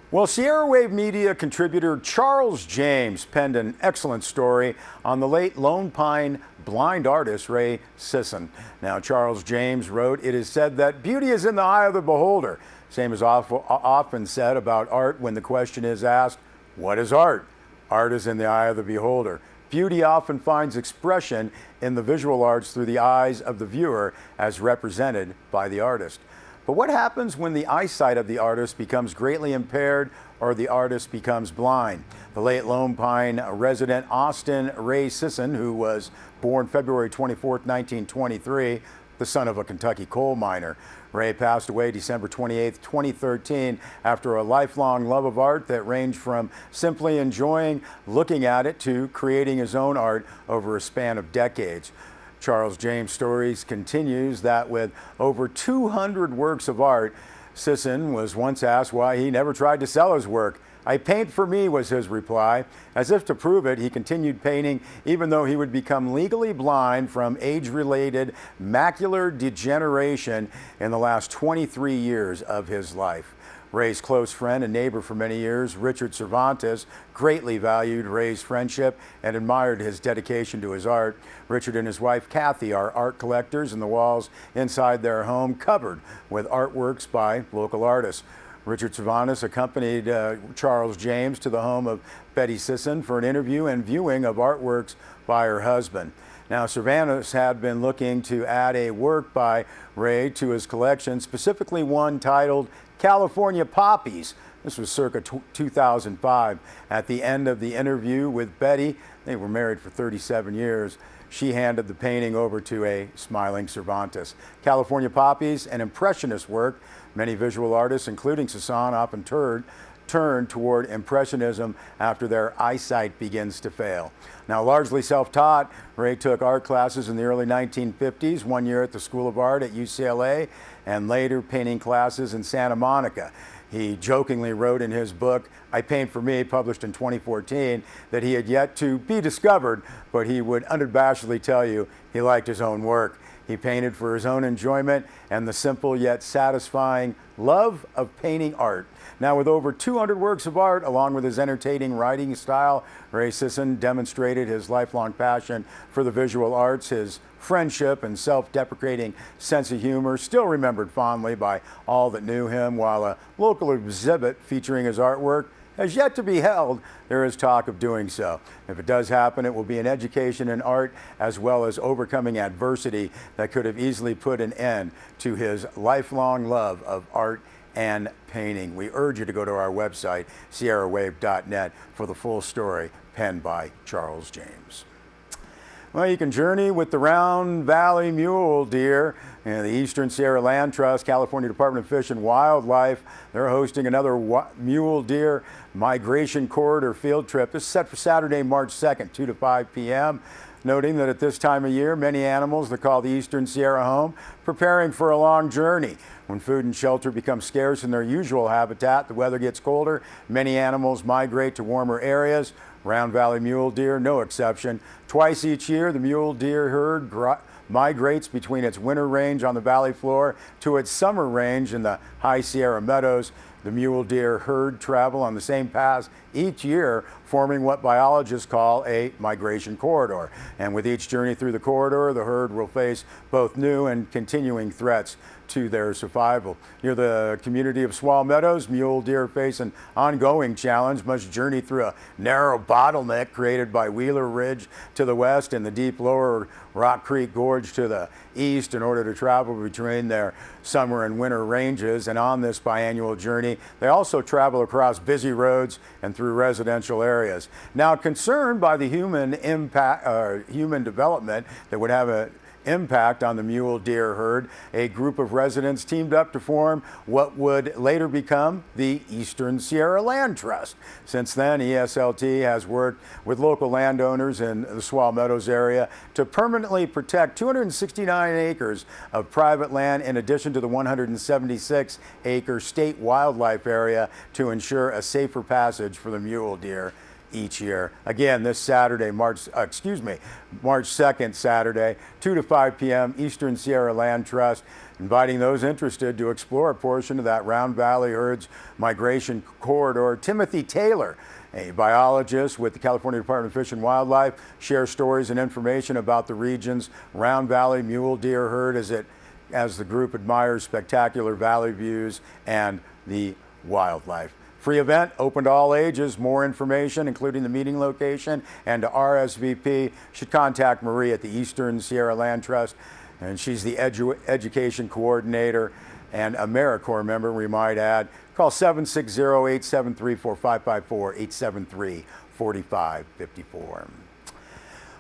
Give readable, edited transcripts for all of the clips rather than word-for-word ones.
Well, Sierra Wave Media contributor Charles James penned an excellent story on the late Lone Pine blind artist Ray Sisson. Now, Charles James wrote, "It is said that beauty is in the eye of the beholder." Same as often said about art when the question is asked, what is art? Art is in the eye of the beholder. Beauty often finds expression in the visual arts through the eyes of the viewer as represented by the artist. But what happens when the eyesight of the artist becomes greatly impaired or the artist becomes blind? The late Lone Pine resident Austin Ray Sisson, who was born February 24, 1923, the son of a Kentucky coal miner. Ray passed away December 28, 2013, after a lifelong love of art that ranged from simply enjoying looking at it to creating his own art over a span of decades. Charles James Stories continues that with over 200 works of art, Sisson was once asked why he never tried to sell his work. "I paint for me," was his reply. As if to prove it, he continued painting even though he would become legally blind from age-related macular degeneration in the last 23 years of his life. Ray's close friend and neighbor for many years, Richard Cervantes, greatly valued Ray's friendship and admired his dedication to his art. Richard and his wife Kathy are art collectors, and the walls inside their home covered with artworks by local artists. Richard Cervantes accompanied Charles James to the home of Betty Sisson for an interview and viewing of artworks by her husband. Now, Cervantes had been looking to add a work by Ray to his collection, specifically one titled California Poppies. This was circa 2005. At the end of the interview with Betty, they were married for 37 years, she handed the painting over to a smiling Cervantes. California Poppies, an impressionist work. Many visual artists, including Sisson, often turn toward Impressionism after their eyesight begins to fail. Now, largely self-taught, Ray took art classes in the early 1950s, 1 year at the School of Art at UCLA, and later painting classes in Santa Monica. He jokingly wrote in his book, "I Paint for Me," published in 2014, that he had yet to be discovered, but he would unabashedly tell you he liked his own work. He painted for his own enjoyment and the simple yet satisfying love of painting art. Now, with over 200 works of art, along with his entertaining writing style, Ray Sisson demonstrated his lifelong passion for the visual arts. His friendship and self-deprecating sense of humor still remembered fondly by all that knew him, while a local exhibit featuring his artwork has yet to be held. There is talk of doing so. If it does happen, it will be an education in art as well as overcoming adversity that could have easily put an end to his lifelong love of art and painting. We urge you to go to our website, sierrawave.net, for the full story penned by Charles James. Well, you can journey with the Round Valley mule deer. And the Eastern Sierra Land Trust, California Department of Fish and Wildlife, they're hosting another mule deer migration corridor field trip. This is set for Saturday, March 2nd, 2 to 5 p.m. Noting that at this time of year, many animals that call the Eastern Sierra home, preparing for a long journey. When food and shelter become scarce in their usual habitat, the weather gets colder, many animals migrate to warmer areas. Round Valley mule deer, no exception. Twice each year, the mule deer herd migrates between its winter range on the valley floor to its summer range in the High Sierra Meadows. The mule deer herd travel on the same paths each year, forming what biologists call a migration corridor. And with each journey through the corridor, the herd will face both new and continuing threats to their survival. Near the community of Swall Meadows, mule deer face an ongoing challenge, must journey through a narrow bottleneck created by Wheeler Ridge to the west and the deep lower Rock Creek Gorge to the east in order to travel between their summer and winter ranges. And on this biannual journey, they also travel across busy roads and through residential areas. Now, concerned by the human development that would have an impact on the mule deer herd, a group of residents teamed up to form what would later become the Eastern Sierra Land Trust. Since then, ESLT has worked with local landowners in the Swall Meadows area to permanently protect 269 acres of private land in addition to the 176-acre state wildlife area to ensure a safer passage for the mule deer each year. Again, this Saturday, March 2nd, Saturday, 2 to 5 p.m., Eastern Sierra Land Trust, inviting those interested to explore a portion of that Round Valley Herds Migration Corridor. Timothy Taylor, a biologist with the California Department of Fish and Wildlife, shares stories and information about the region's Round Valley mule deer herd as the group admires spectacular valley views and the wildlife. Free event, open to all ages. More information, including the meeting location and to RSVP, should contact Marie at the Eastern Sierra Land Trust, and she's the education coordinator and AmeriCorps member, we might add. Call 760-873-4554, 873-4554.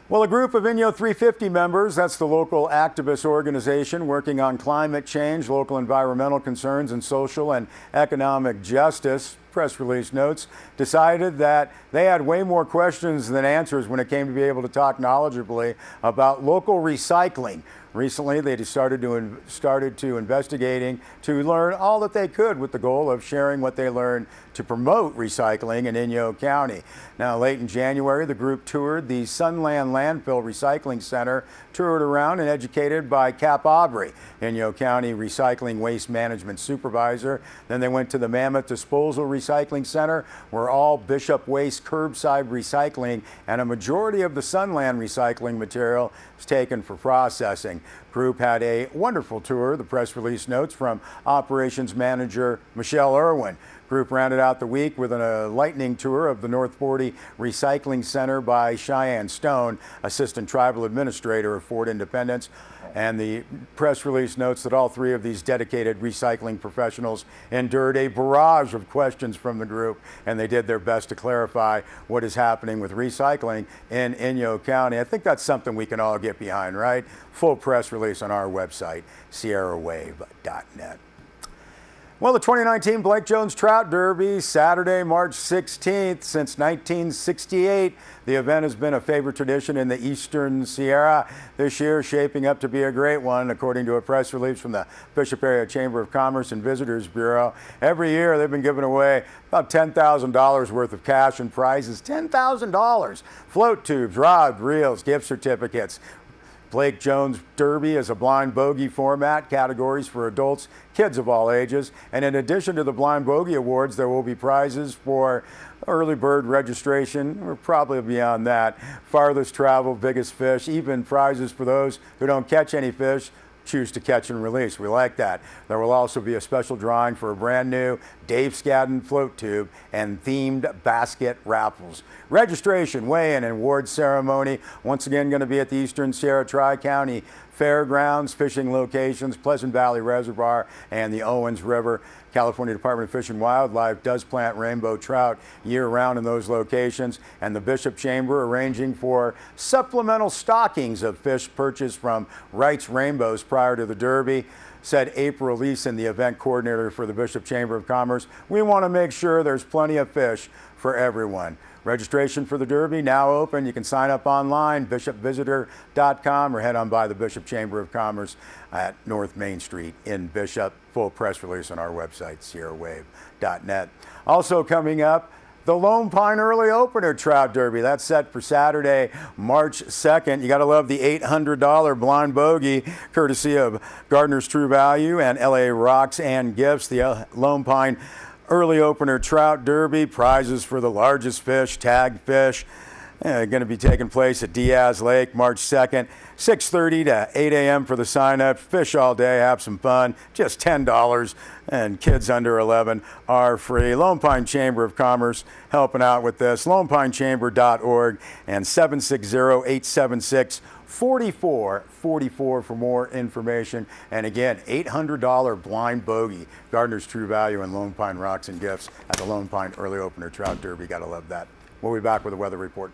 Well, a group of Inyo 350 members, that's the local activist organization working on climate change, local environmental concerns, and social and economic justice, press release notes, decided that they had way more questions than answers when it came to be able to talk knowledgeably about local recycling. Recently, they started to investigating to learn all that they could with the goal of sharing what they learned to promote recycling in Inyo County. Now, late in January, the group toured the Sunland Landfill Recycling Center, toured around and educated by Cap Aubrey, Inyo County Recycling Waste Management Supervisor. Then they went to the Mammoth Disposal Recycling Center, where all Bishop waste curbside recycling and a majority of the Sunland recycling material is taken for processing. Group had a wonderful tour, the press release notes from Operations Manager Michelle Irwin. Group rounded out the week with a lightning tour of the North 40 Recycling Center by Cheyenne Stone, Assistant Tribal Administrator of Fort Independence. And the press release notes that all three of these dedicated recycling professionals endured a barrage of questions from the group, and they did their best to clarify what is happening with recycling in Inyo County. I think that's something we can all get behind, right? Full press release on our website, sierrawave.net. Well, the 2019 Blake Jones Trout Derby, Saturday, March 16th. Since 1968, the event has been a favorite tradition in the Eastern Sierra. This year, shaping up to be a great one, according to a press release from the Bishop Area Chamber of Commerce and Visitors Bureau. Every year, they've been giving away about $10,000 worth of cash and prizes. $10,000. Float tubes, rods, reels, gift certificates. Blake Jones Derby is a blind bogey format, categories for adults, kids of all ages. And in addition to the blind bogey awards, there will be prizes for early bird registration. We're probably beyond that. Farthest travel, biggest fish, even prizes for those who don't catch any fish, choose to catch and release. We like that. There will also be a special drawing for a brand new Dave Scadden float tube and themed basket raffles. Registration, weigh-in, and award ceremony once again going to be at the Eastern Sierra Tri-County Fairgrounds, fishing locations, Pleasant Valley Reservoir, and the Owens River. California Department of Fish and Wildlife does plant rainbow trout year-round in those locations, and the Bishop Chamber arranging for supplemental stockings of fish purchased from Wright's Rainbows prior to the Derby. Said April Leeson, the event coordinator for the Bishop Chamber of Commerce, we want to make sure there's plenty of fish for everyone. Registration for the Derby now open. You can sign up online, bishopvisitor.com, or head on by the Bishop Chamber of Commerce at North Main Street in Bishop. Full press release on our website, sierrawave.net. Also coming up, the Lone Pine Early Opener Trout Derby. That's set for Saturday, March 2nd. You got to love the $800 blind bogey, courtesy of Gardner's True Value and LA Rocks and Gifts. The Lone Pine Early Opener Trout Derby, prizes for the largest fish, tagged fish, going to be taking place at Diaz Lake, March 2nd, 6:30 to 8 a.m. for the sign-up. Fish all day, have some fun, just $10, and kids under 11 are free. Lone Pine Chamber of Commerce helping out with this, lonepinechamber.org, and 760-876-4444 for more information. And again, $800 blind bogey, Gardner's True Value and Lone Pine Rocks and Gifts at the Lone Pine Early Opener Trout Derby. Got to love that. We'll be back with a weather report.